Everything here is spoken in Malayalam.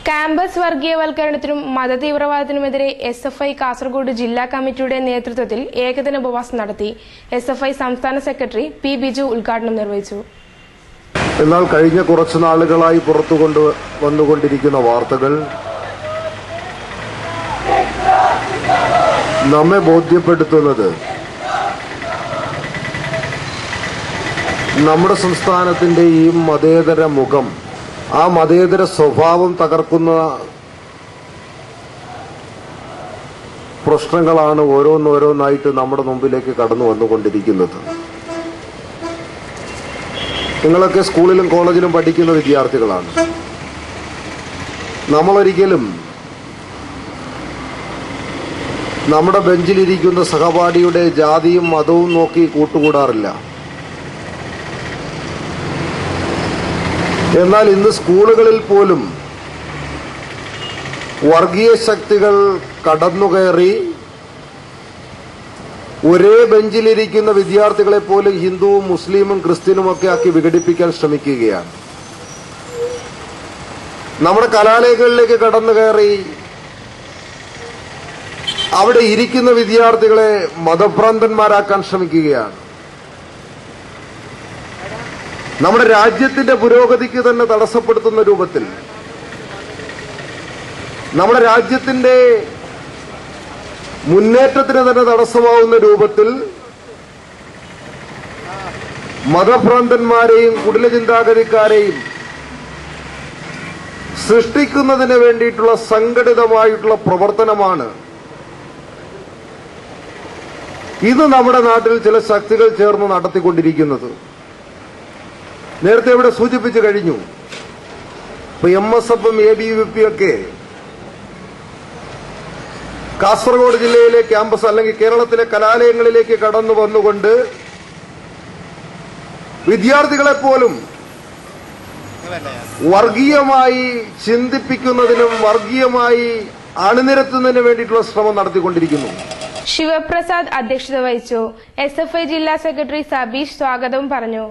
ക്യാമ്പസ് വർഗീയവൽക്കരണത്തിനും മതതീവ്രവാദത്തിനുമെതിരെ SFI കാസർഗോഡ് ജില്ലാ കമ്മിറ്റിയുടെ നേതൃത്വത്തിൽ ഏകദിന ഉപവാസം നടത്തി. SFI സംസ്ഥാന സെക്രട്ടറി P. ബിജു ഉദ്ഘാടനം നിർവഹിച്ചു. എന്നാൽ കഴിഞ്ഞ കുറച്ചു നാളുകളായി വന്നുകൊണ്ടിരിക്കുന്ന വാർത്തകൾ നമ്മെ ബോധ്യപ്പെടുത്തുന്നത് നമ്മുടെ സംസ്ഥാനത്തിന്റെ ഈ മതേതര മുഖം, ആ മതേതര സ്വഭാവം തകർക്കുന്ന പ്രശ്നങ്ങളാണ് ഓരോന്നോരോന്നായിട്ട് നമ്മുടെ മുമ്പിലേക്ക് കടന്നു വന്നുകൊണ്ടിരിക്കുന്നത്. നിങ്ങളൊക്കെ സ്കൂളിലും കോളേജിലും പഠിക്കുന്ന വിദ്യാർത്ഥികളാണ്. നമ്മളൊരിക്കലും നമ്മുടെ ബെഞ്ചിലിരിക്കുന്ന സഹപാഠിയുടെ ജാതിയും മതവും നോക്കി കൂട്ടുകൂടാറില്ല. എന്നാൽ ഇന്ന് സ്കൂളുകളിൽ പോലും വർഗീയ ശക്തികൾ കടന്നുകയറി ഒരേ ബെഞ്ചിലിരിക്കുന്ന വിദ്യാർത്ഥികളെ പോലും ഹിന്ദുവും മുസ്ലിമും ക്രിസ്ത്യനുമൊക്കെ ആക്കി വിഘടിപ്പിക്കാൻ ശ്രമിക്കുകയാണ്. നമ്മുടെ കലാലയങ്ങളിലേക്ക് കടന്നുകയറി അവിടെ ഇരിക്കുന്ന വിദ്യാർത്ഥികളെ മതഭ്രാന്തന്മാരാക്കാൻ ശ്രമിക്കുകയാണ്. നമ്മുടെ രാജ്യത്തിന്റെ പുരോഗതിക്ക് തന്നെ തടസ്സപ്പെടുത്തുന്ന രൂപത്തിൽ, നമ്മുടെ രാജ്യത്തിന്റെ മുന്നേറ്റത്തിന് തന്നെ തടസ്സമാവുന്ന രൂപത്തിൽ മതഭ്രാന്തന്മാരെയും കുടില ചിന്താഗതിക്കാരെയും സൃഷ്ടിക്കുന്നതിന് വേണ്ടിയിട്ടുള്ള സംഘടിതമായിട്ടുള്ള പ്രവർത്തനമാണ് ഇത് നമ്മുടെ നാട്ടിൽ ചില ശക്തികൾ ചേർന്ന് നടത്തിക്കൊണ്ടിരിക്കുന്നത്. നേരത്തെ ഇവിടെ സൂചിപ്പിച്ചു കഴിഞ്ഞു. ഇപ്പൊ MSFും ABVP ഒക്കെ കാസർഗോഡ് ജില്ലയിലെ ക്യാമ്പസ് അല്ലെങ്കിൽ കേരളത്തിലെ കലാലയങ്ങളിലേക്ക് കടന്നു വന്നുകൊണ്ട് വിദ്യാർത്ഥികളെ പോലും വർഗീയമായി ചിന്തിപ്പിക്കുന്നതിനും വർഗീയമായി അണിനിരത്തുന്നതിന് വേണ്ടിയിട്ടുള്ള ശ്രമം നടത്തിക്കൊണ്ടിരിക്കുന്നു. ശിവപ്രസാദ് അധ്യക്ഷത വഹിച്ചു. SFI ജില്ലാ സെക്രട്ടറി സബീഷ് സ്വാഗതവും പറഞ്ഞു.